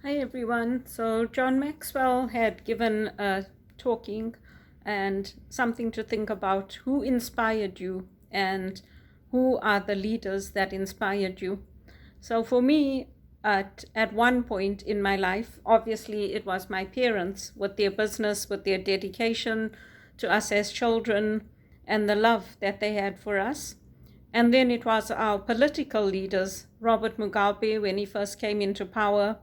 Hi everyone. So John Maxwell had given a talking and something to think about. Who inspired you and who are the leaders that inspired you? So for me, at one point in my life, obviously it was my parents with their business, with their dedication to us as children, and the love that they had for us. And then it was our political leaders, Robert Mugabe, when he first came into power,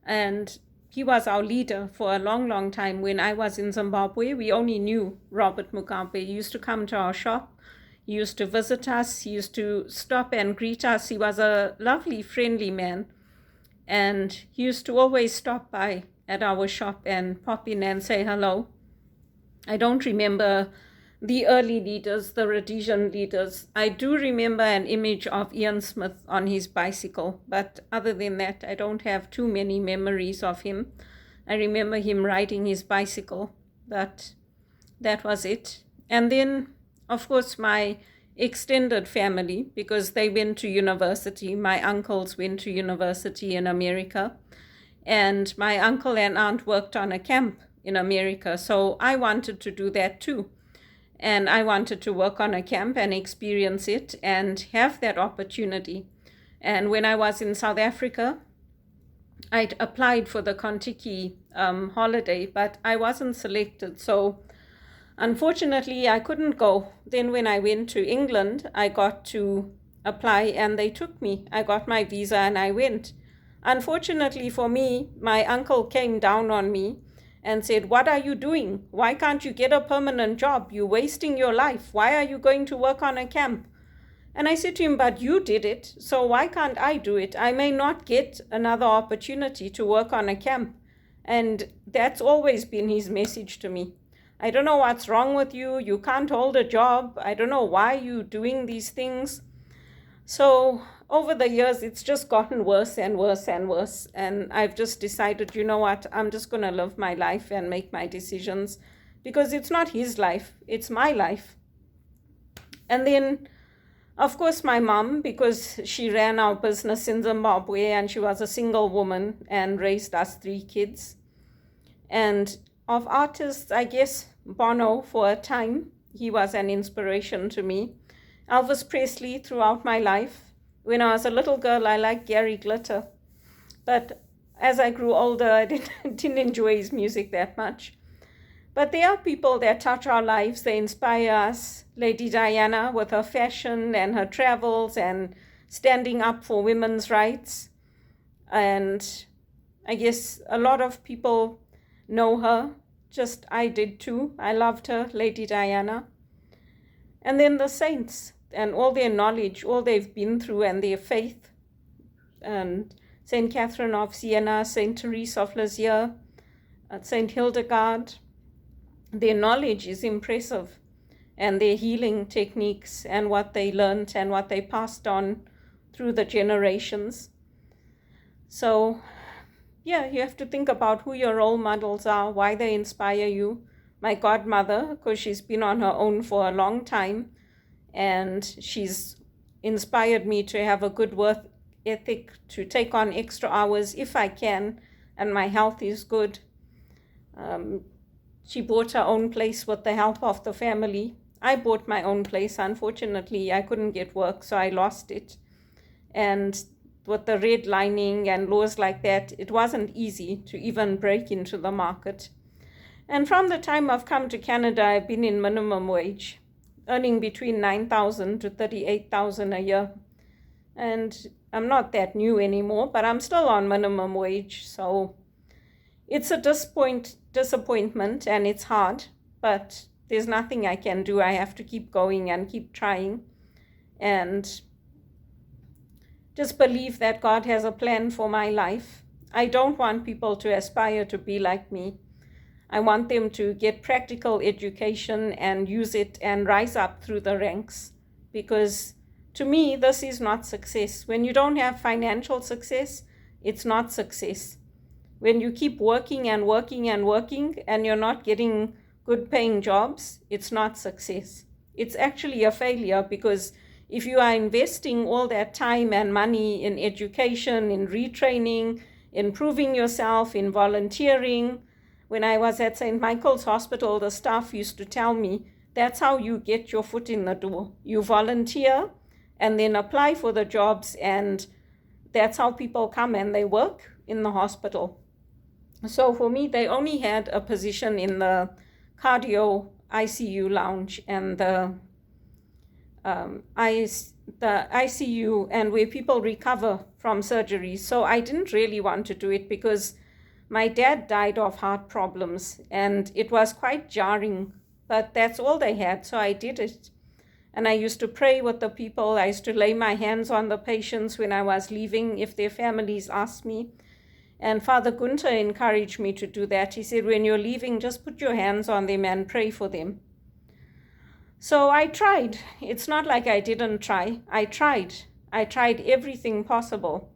and he was our leader for a long, long time. When I was in Zimbabwe, we only knew Robert Mugabe. He used to come to our shop. He used to visit us. He used to stop and greet us. He was a lovely, friendly man. And he used to always stop by at our shop and pop in and say hello. I don't remember the early leaders, the Rhodesian leaders. I do remember an image of Ian Smith on his bicycle, but other than that, I don't have too many memories of him. I remember him riding his bicycle, but that was it. And then, of course, my extended family, because they went to university. My uncles went to university in America, and my uncle and aunt worked on a camp in America. So I wanted to do that too. And I wanted to work on a camp and experience it and have that opportunity. And when I was in South Africa, I'd applied for the Kontiki holiday, but I wasn't selected. So unfortunately, I couldn't go. Then when I went to England, I got to apply and they took me. I got my visa and I went. Unfortunately for me, my uncle came down on me and said, "What are you doing? Why can't you get a permanent job? You're wasting your life. Why are you going to work on a camp?" And I said to him, "But you did it, so why can't I do it? I may not get another opportunity to work on a camp." And that's always been his message to me. "I don't know what's wrong with you. You can't hold a job. I don't know why you're doing these things." So over the years, it's just gotten worse and worse and worse. And I've just decided, you know what, I'm just going to live my life and make my decisions, because it's not his life, it's my life. And then, of course, my mom, because she ran our business in Zimbabwe and she was a single woman and raised us 3 kids. And of artists, I guess Bono for a time, he was an inspiration to me. Elvis Presley throughout my life. When I was a little girl, I liked Gary Glitter. But as I grew older, I didn't enjoy his music that much. But there are people that touch our lives, they inspire us. Lady Diana with her fashion and her travels and standing up for women's rights. And I guess a lot of people know her. Just I did too. I loved her, Lady Diana. And then the saints and all their knowledge, all they've been through and their faith. And St. Catherine of Siena, St. Therese of Lisieux, St. Hildegard. Their knowledge is impressive, and their healing techniques and what they learned and what they passed on through the generations. So, yeah, you have to think about who your role models are, why they inspire you. My godmother, because she's been on her own for a long time, and she's inspired me to have a good work ethic, to take on extra hours if I can, and my health is good. She bought her own place with the help of the family. I bought my own place. Unfortunately, I couldn't get work, so I lost it. And with the redlining and laws like that, it wasn't easy to even break into the market. And from the time I've come to Canada, I've been in minimum wage, earning between 9,000 to 38,000 a year. And I'm not that new anymore, but I'm still on minimum wage. So it's a disappointment and it's hard, but there's nothing I can do. I have to keep going and keep trying and just believe that God has a plan for my life. I don't want people to aspire to be like me. I want them to get practical education and use it and rise up through the ranks, because to me, this is not success. When you don't have financial success, it's not success. When you keep working and working and working and you're not getting good paying jobs, it's not success. It's actually a failure, because if you are investing all that time and money in education, in retraining, in proving yourself, in volunteering. When I was at St. Michael's Hospital, the staff used to tell me, that's how you get your foot in the door. You volunteer and then apply for the jobs, and that's how people come and they work in the hospital. So for me, they only had a position in the cardio ICU lounge and the ICU and where people recover from surgery. So I didn't really want to do it because my dad died of heart problems and it was quite jarring, but that's all they had. So I did it. And I used to pray with the people. I used to lay my hands on the patients when I was leaving if their families asked me. And Father Gunther encouraged me to do that. He said, when you're leaving, just put your hands on them and pray for them. So I tried. It's not like I didn't try. I tried. I tried everything possible.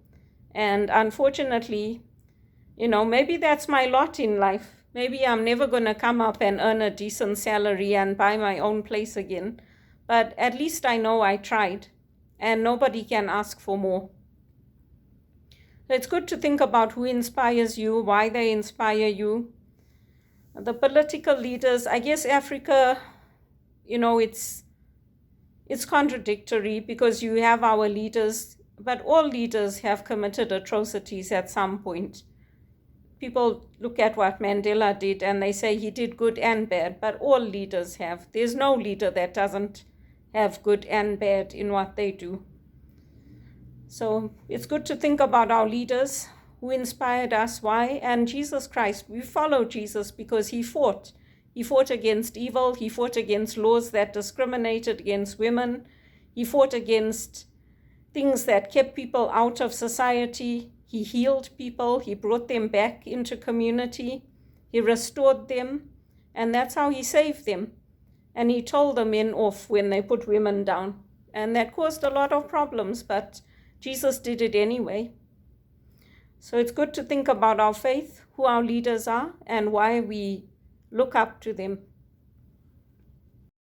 And unfortunately, maybe that's my lot in life. Maybe I'm never going to come up and earn a decent salary and buy my own place again. But at least I know I tried. And nobody can ask for more. It's good to think about who inspires you, why they inspire you. The political leaders, I guess Africa, it's contradictory because you have our leaders, but all leaders have committed atrocities at some point. People look at what Mandela did and they say he did good and bad, but all leaders have. There's no leader that doesn't have good and bad in what they do. So it's good to think about our leaders, who inspired us, why, and Jesus Christ. We follow Jesus because he fought. He fought against evil. He fought against laws that discriminated against women. He fought against things that kept people out of society. He healed people. He brought them back into community. He restored them. And that's how he saved them. And he told the men off when they put women down. And that caused a lot of problems, but Jesus did it anyway. So it's good to think about our faith, who our leaders are, and why we look up to them.